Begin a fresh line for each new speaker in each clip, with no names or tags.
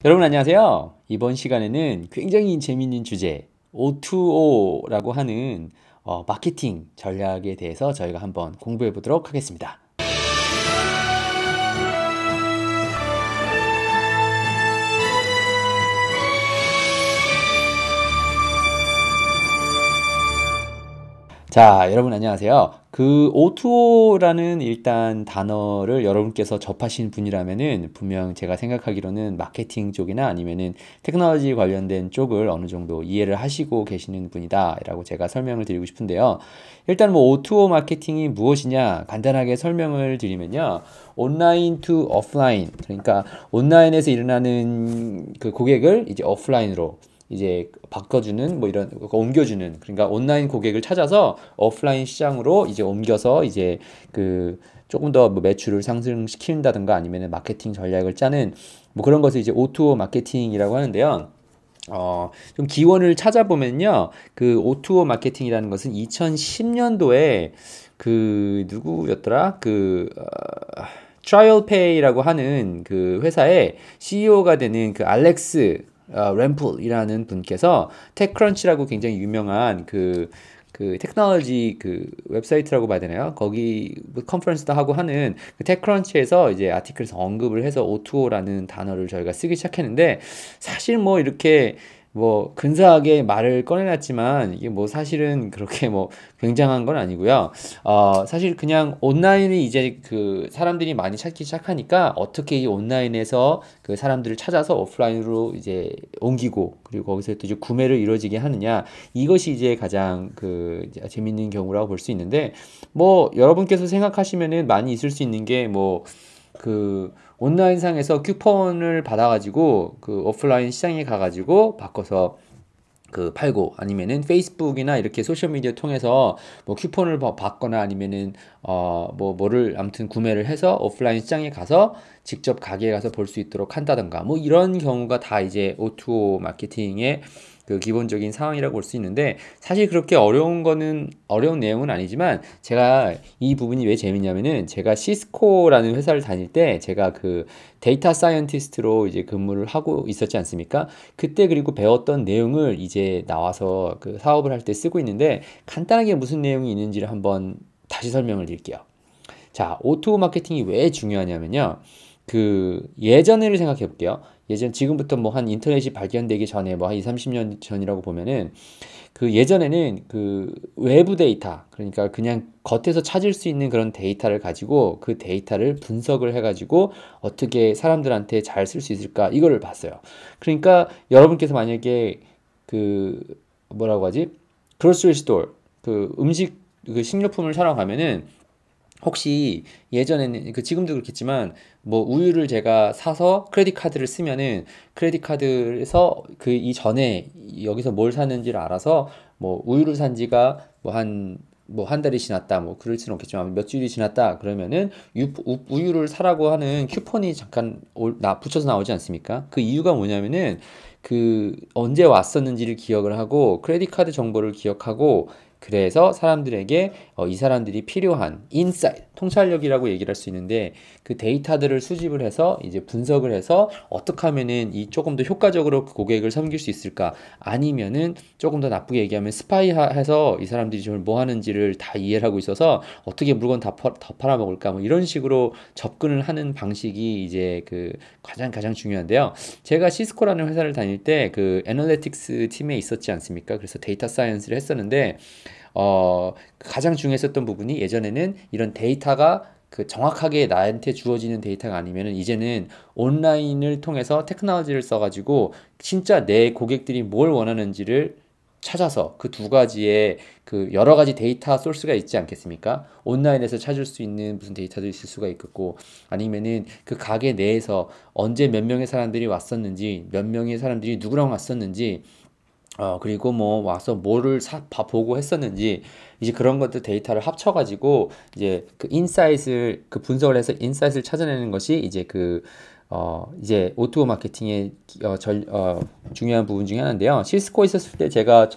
여러분 안녕하세요. 이번 시간에는 굉장히 재미있는 주제 O2O라고 하는 마케팅 전략에 대해서 저희가 한번 공부해 보도록 하겠습니다. 자, 여러분 안녕하세요. 그 O2O라는 일단 단어를 여러분께서 접하신 분이라면은 분명 제가 생각하기로는 마케팅 쪽이나 아니면은 테크놀로지 관련된 쪽을 어느 정도 이해를 하시고 계시는 분이다라고 제가 설명을 드리고 싶은데요. 일단 뭐 O2O 마케팅이 무엇이냐 간단하게 설명을 드리면요. 온라인 투 오프라인, 그러니까 온라인에서 일어나는 그 고객을 이제 오프라인으로 이제 바꿔주는 뭐 이런 옮겨주는, 그러니까 온라인 고객을 찾아서 오프라인 시장으로 이제 옮겨서 이제 그 조금 더 뭐 매출을 상승시킨다든가 아니면은 마케팅 전략을 짜는 뭐 그런 것을 이제 O2O 마케팅이라고 하는데요. 좀 기원을 찾아보면요. 그 O2O 마케팅이라는 것은 2010년도에 그 누구였더라? 트라이얼 페이라고 하는 그 회사의 CEO가 되는 그 알렉스 램플이라는 분께서 테크크런치라고 굉장히 유명한 그 테크놀로지 그 웹사이트라고 봐야 되나요? 거기 뭐 컨퍼런스도 하고 하는 그 테크크런치에서 이제 아티클에서 언급을 해서 O2O라는 단어를 저희가 쓰기 시작했는데, 사실 뭐 이렇게 뭐 근사하게 말을 꺼내놨지만 이게 뭐 사실은 그렇게 뭐 굉장한 건 아니고요. 사실 그냥 온라인이 이제 그 사람들이 많이 찾기 시작하니까 어떻게 이 온라인에서 그 사람들을 찾아서 오프라인으로 이제 옮기고 그리고 거기서 또 이제 구매를 이루어지게 하느냐, 이것이 이제 가장 그 이제 재밌는 경우라고 볼 수 있는데, 뭐 여러분께서 생각하시면은 많이 있을 수 있는 게 뭐 그 온라인상에서 쿠폰을 받아가지고 그 오프라인 시장에 가가지고 바꿔서 그 팔고, 아니면은 페이스북이나 이렇게 소셜미디어 통해서 뭐 쿠폰을 받거나 아니면은 뭐 뭐를 아무튼 구매를 해서 오프라인 시장에 가서 직접 가게에 가서 볼 수 있도록 한다던가 뭐 이런 경우가 다 이제 O2O 마케팅의 그 기본적인 상황이라고 볼 수 있는데, 사실 그렇게 어려운 내용은 아니지만 제가 이 부분이 왜 재밌냐면은, 제가 시스코라는 회사를 다닐 때 제가 그 데이터 사이언티스트로 이제 근무를 하고 있었지 않습니까? 그때 그리고 배웠던 내용을 이제 나와서 그 사업을 할 때 쓰고 있는데, 간단하게 무슨 내용이 있는지를 한번 다시 설명을 드릴게요. 자, 오토 마케팅이 왜 중요하냐면요. 그 예전을 생각해 볼게요. 지금부터 뭐 한 인터넷이 발견되기 전에 뭐 한 2, 30년 전이라고 보면은, 그 예전에는 그 외부 데이터, 그러니까 그냥 겉에서 찾을 수 있는 그런 데이터를 가지고 그 데이터를 분석을 해가지고 어떻게 사람들한테 잘 쓸 수 있을까, 이거를 봤어요. 그러니까 여러분께서 만약에 그 뭐라고 하지? 그로스리 스토어, 그 음식 그 식료품을 사러 가면은, 혹시 예전에는 그 지금도 그렇겠지만 뭐 우유를 제가 사서 크레딧 카드를 쓰면은 크레딧 카드에서 그 이전에 여기서 뭘 샀는지를 알아서 뭐 우유를 산 지가 뭐 한 달이 지났다, 뭐 그럴 수는 없겠지만 몇 주일이 지났다 그러면은 우유를 사라고 하는 쿠폰이 잠깐 붙여서 나오지 않습니까? 그 이유가 뭐냐면은 그 언제 왔었는지를 기억을 하고 크레딧 카드 정보를 기억하고, 그래서 사람들에게 이 사람들이 필요한 인사이트, 통찰력이라고 얘기를 할 수 있는데, 그 데이터들을 수집을 해서 이제 분석을 해서 어떻게 하면은 이 조금 더 효과적으로 그 고객을 섬길 수 있을까, 아니면은 조금 더 나쁘게 얘기하면 스파이해서 이 사람들이 좀 뭐 하는지를 다 이해를 하고 있어서 어떻게 물건 다 팔아먹을까, 뭐 이런 식으로 접근을 하는 방식이 이제 그 가장 중요한데요. 제가 시스코라는 회사를 다닐 때 그 애널리틱스 팀에 있었지 않습니까? 그래서 데이터 사이언스를 했었는데, 가장 중요했었던 부분이, 예전에는 이런 데이터가 그 정확하게 나한테 주어지는 데이터가 아니면은, 이제는 온라인을 통해서 테크놀로지를 써가지고 진짜 내 고객들이 뭘 원하는지를 찾아서 그 두 가지의 그 여러 가지 데이터 소스가 있지 않겠습니까? 온라인에서 찾을 수 있는 무슨 데이터도 있을 수가 있겠고, 아니면은 그 가게 내에서 언제 몇 명의 사람들이 왔었는지, 몇 명의 사람들이 누구랑 왔었는지, 그리고 뭐 와서 뭐를 보고 했었는지, 이제 그런 것들 데이터를 합쳐가지고 이제 그 인사이트를 그 분석을 해서 인사이트를 찾아내는 것이 이제 이제 오토 마케팅의 중요한 부분 중에 하나인데요. 시스코에 있었을 때 제가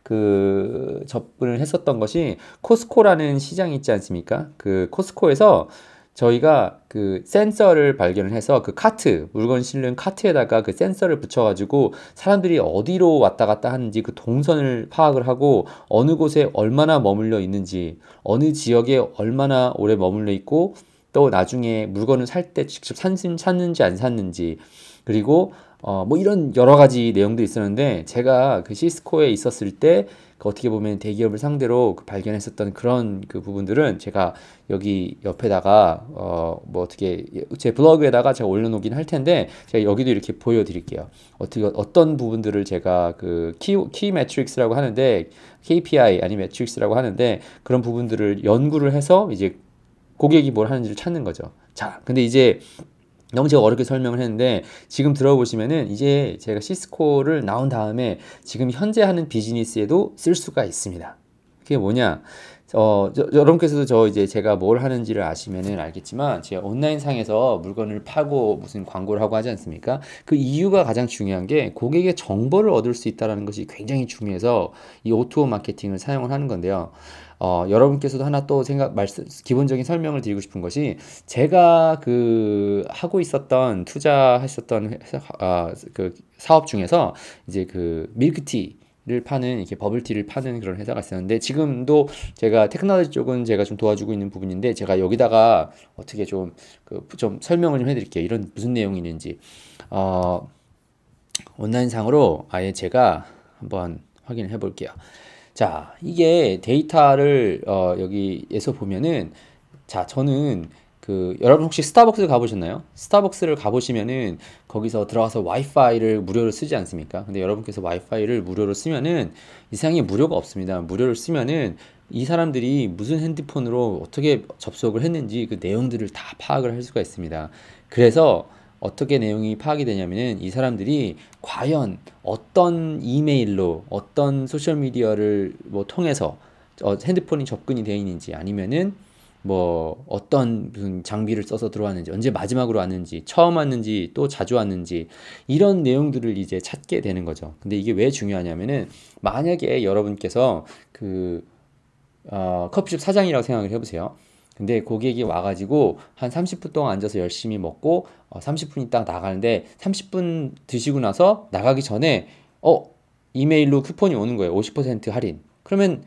그 접근을 했었던 것이 코스코라는 시장이 있지 않습니까? 그 코스코에서 저희가 그 센서를 발견을 해서 그 카트, 물건 실는 카트에다가 그 센서를 붙여가지고 사람들이 어디로 왔다 갔다 하는지 그 동선을 파악을 하고 어느 곳에 얼마나 머물러 있는지, 어느 지역에 얼마나 오래 머물러 있고 또 나중에 물건을 살 때 직접 샀는지 안 샀는지, 그리고 뭐 이런 여러 가지 내용도 있었는데 제가 그 시스코에 있었을 때 그 어떻게 보면 대기업을 상대로 그 발견했었던 그런 그 부분들은 제가 여기 옆에다가 뭐 어떻게 제 블로그에다가 제가 올려놓긴 할 텐데 제가 여기도 이렇게 보여드릴게요. 어떻게 어떤 부분들을 제가 그 키 매트릭스라고 하는데 KPI 아니 매트릭스라고 하는데 그런 부분들을 연구를 해서 이제 고객이 뭘 하는지를 찾는 거죠. 자, 근데 이제 너무 제가 어렵게 설명을 했는데 지금 들어보시면은 이제 제가 시스코를 나온 다음에 지금 현재 하는 비즈니스에도 쓸 수가 있습니다. 그게 뭐냐? 여러분께서도 저 이제 제가 뭘 하는지를 아시면은 알겠지만 제가 온라인 상에서 물건을 파고 무슨 광고를 하고 하지 않습니까? 그 이유가 가장 중요한 게 고객의 정보를 얻을 수 있다는 것이 굉장히 중요해서 이 O2O 마케팅을 사용을 하는 건데요. 여러분께서도 하나 또 기본적인 설명을 드리고 싶은 것이 제가 그 하고 있었던 투자했었던 그 사업 중에서 이제 그 밀크티를 파는 이렇게 버블티를 파는 그런 회사가 있었는데 지금도 제가 테크놀로지 쪽은 제가 좀 도와주고 있는 부분인데 제가 여기다가 어떻게 좀 설명을 좀 해드릴게요. 이런 무슨 내용이 있는지 온라인상으로 아예 제가 한번 확인을 해볼게요. 자, 이게 데이터를 여기에서 보면은 자, 저는 그 여러분 혹시 스타벅스 가보셨나요? 스타벅스를 가보시면은 거기서 들어가서 와이파이를 무료로 쓰지 않습니까? 근데 여러분께서 와이파이를 무료로 쓰면은 이 세상에 무료가 없습니다. 무료를 쓰면은 이 사람들이 무슨 핸드폰으로 어떻게 접속을 했는지 그 내용들을 다 파악을 할 수가 있습니다. 그래서 어떻게 내용이 파악이 되냐면은 이 사람들이 과연 어떤 이메일로 어떤 소셜미디어를 뭐 통해서 핸드폰이 접근이 되어 있는지 아니면은 뭐 어떤 무슨 장비를 써서 들어왔는지 언제 마지막으로 왔는지 처음 왔는지 또 자주 왔는지 이런 내용들을 이제 찾게 되는 거죠. 근데 이게 왜 중요하냐면은 만약에 여러분께서 그 커피숍 사장이라고 생각을 해보세요. 근데 고객이 와가지고 한 30분 동안 앉아서 열심히 먹고 30분 있다가 나가는데 30분 드시고 나서 나가기 전에 이메일로 쿠폰이 오는 거예요. 50% 할인. 그러면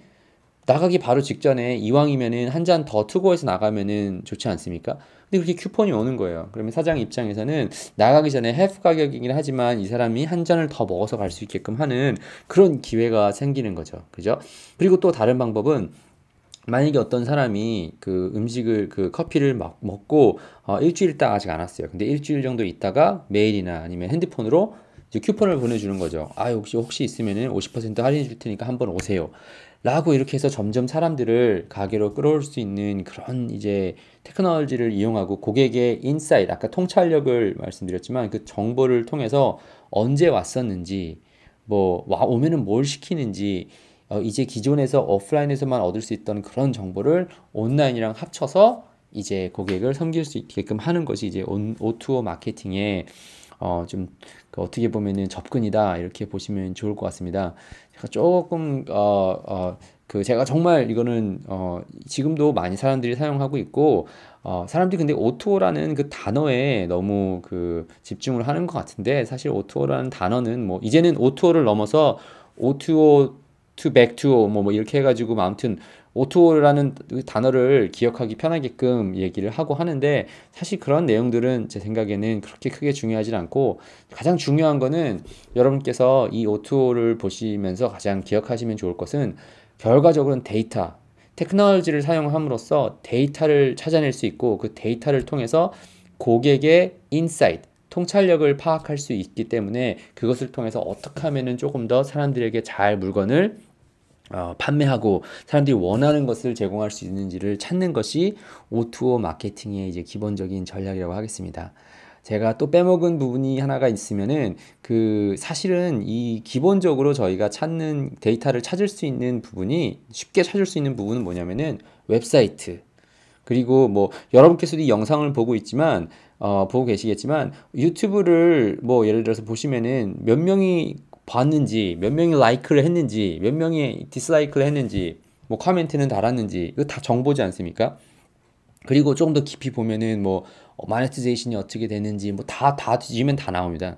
나가기 바로 직전에 이왕이면은 한 잔 더 투고해서 나가면은 좋지 않습니까? 근데 그렇게 쿠폰이 오는 거예요. 그러면 사장 입장에서는 나가기 전에 할프 가격이긴 하지만 이 사람이 한 잔을 더 먹어서 갈 수 있게끔 하는 그런 기회가 생기는 거죠. 그죠? 그리고 또 다른 방법은 만약에 어떤 사람이 그 커피를 막 먹고 일주일 있다가 아직 안 왔어요. 근데 일주일 정도 있다가 메일이나 아니면 핸드폰으로 이제 쿠폰을 보내주는 거죠. 혹시 있으면은 50% 할인해 줄 테니까 한번 오세요. 라고 이렇게 해서 점점 사람들을 가게로 끌어올 수 있는 그런 이제 테크놀로지를 이용하고 고객의 인사이트, 아까 통찰력을 말씀드렸지만 그 정보를 통해서 언제 왔었는지, 오면은 뭘 시키는지, 이제 기존에서 오프라인에서만 얻을 수 있던 그런 정보를 온라인이랑 합쳐서 이제 고객을 섬길 수 있게끔 하는 것이 이제 O2O 마케팅의 좀 어떻게 보면은 접근이다 이렇게 보시면 좋을 것 같습니다. 제가 조금 제가 정말 이거는 지금도 많이 사람들이 사용하고 있고 사람들이 근데 O2O라는 그 단어에 너무 그 집중을 하는 것 같은데 사실 O2O라는 단어는 뭐 이제는 O2O를 넘어서 O2O to back to O 뭐 이렇게 해가지고 아무튼 O2O라는 단어를 기억하기 편하게끔 얘기를 하고 하는데 사실 그런 내용들은 제 생각에는 그렇게 크게 중요하진 않고 가장 중요한 거는 여러분께서 이 O2O를 보시면서 가장 기억하시면 좋을 것은 결과적으로는 데이터, 테크놀로지를 사용함으로써 데이터를 찾아낼 수 있고 그 데이터를 통해서 고객의 인사이트, 통찰력을 파악할 수 있기 때문에 그것을 통해서 어떻게 하면은 조금 더 사람들에게 잘 물건을 판매하고 사람들이 원하는 것을 제공할 수 있는지를 찾는 것이 O2O 마케팅의 이제 기본적인 전략이라고 하겠습니다. 제가 또 빼먹은 부분이 하나가 있으면은 사실은 이 기본적으로 저희가 찾는 데이터를 찾을 수 있는 부분이 쉽게 찾을 수 있는 부분은 뭐냐면은 웹사이트 그리고 뭐 여러분께서도 이 영상을 보고 있지만 보고 계시겠지만 유튜브를 뭐 예를 들어서 보시면은 몇 명이 봤는지 몇 명이 라이크를 했는지 몇 명이 디스라이크를 했는지 뭐 코멘트는 달았는지 이거 다 정보지 않습니까? 그리고 조금 더 깊이 보면은 뭐 마네티제이션이 어떻게 되는지 뭐 다 뒤지면 다 나옵니다.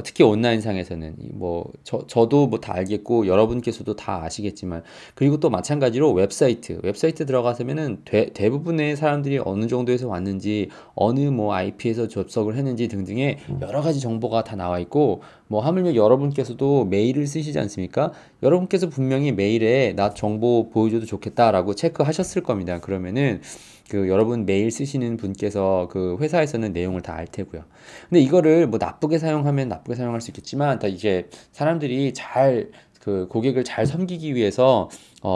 특히 온라인상에서는 저도 뭐 다 알겠고 여러분께서도 다 아시겠지만, 그리고 또 마찬가지로 웹사이트 들어가서면은 대부분의 사람들이 어느 정도에서 왔는지, 어느 뭐 IP에서 접속을 했는지 등등의 여러 가지 정보가 다 나와 있고, 뭐 하물며 여러분께서도 메일을 쓰시지 않습니까? 여러분께서 분명히 메일에 나 정보 보여줘도 좋겠다라고 체크하셨을 겁니다. 그러면은 여러분 메일 쓰시는 분께서 그 회사에서는 내용을 다 알 테고요. 근데 이거를 뭐 나쁘게 사용하면 나쁘게 사용할 수 있겠지만, 다 이제 사람들이 잘 고객을 잘 섬기기 위해서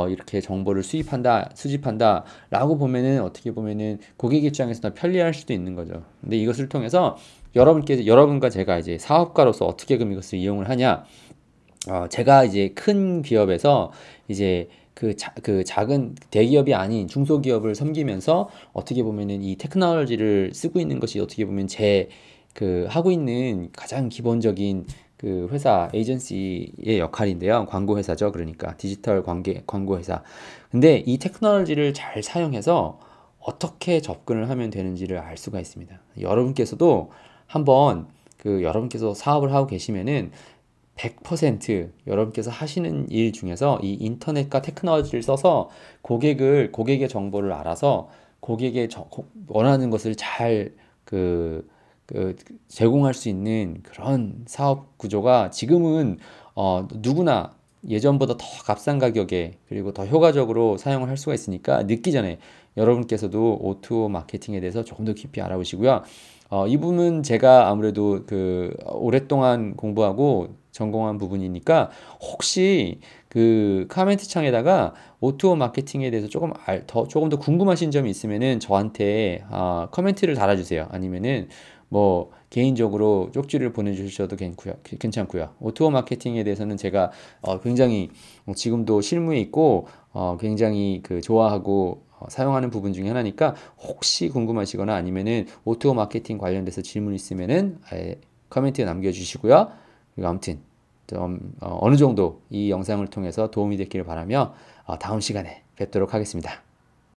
이렇게 정보를 수집한다라고 보면은, 어떻게 보면은 고객 입장에서 더 편리할 수도 있는 거죠. 근데 이것을 통해서 여러분과 제가 이제 사업가로서 어떻게 그럼 이것을 이용을 하냐? 제가 이제 큰 기업에서 이제 그 작은 대기업이 아닌 중소기업을 섬기면서, 어떻게 보면은 이 테크놀로지를 쓰고 있는 것이 어떻게 보면 제 하고 있는 가장 기본적인 회사 에이전시의 역할인데요. 광고 회사죠. 그러니까 디지털 광고 회사. 근데 이 테크놀로지를 잘 사용해서 어떻게 접근을 하면 되는지를 알 수가 있습니다. 여러분께서도 한번 여러분께서 사업을 하고 계시면은 100% 여러분께서 하시는 일 중에서 이 인터넷과 테크놀로지를 써서 고객의 정보를 알아서 원하는 것을 잘 제공할 수 있는 그런 사업 구조가 지금은 누구나 예전보다 더 값싼 가격에, 그리고 더 효과적으로 사용을 할 수가 있으니까, 늦기 전에 여러분께서도 O2O 마케팅에 대해서 조금 더 깊이 알아보시고요. 이 부분은 제가 아무래도 오랫동안 공부하고 전공한 부분이니까, 혹시 카멘트 창에다가 O2O 마케팅에 대해서 조금 더 궁금하신 점이 있으면은 저한테 커멘트를 달아주세요. 아니면은 뭐 개인적으로 쪽지를 보내주셔도 괜찮고요. O2O 마케팅에 대해서는 제가 굉장히 지금도 실무에 있고 굉장히 좋아하고 사용하는 부분 중에 하나니까, 혹시 궁금하시거나 아니면은 O2O 마케팅 관련돼서 질문 있으면은 커멘트 남겨주시고요. 그리고 아무튼 좀 어느 정도 이 영상을 통해서 도움이 됐기를 바라며 다음 시간에 뵙도록 하겠습니다.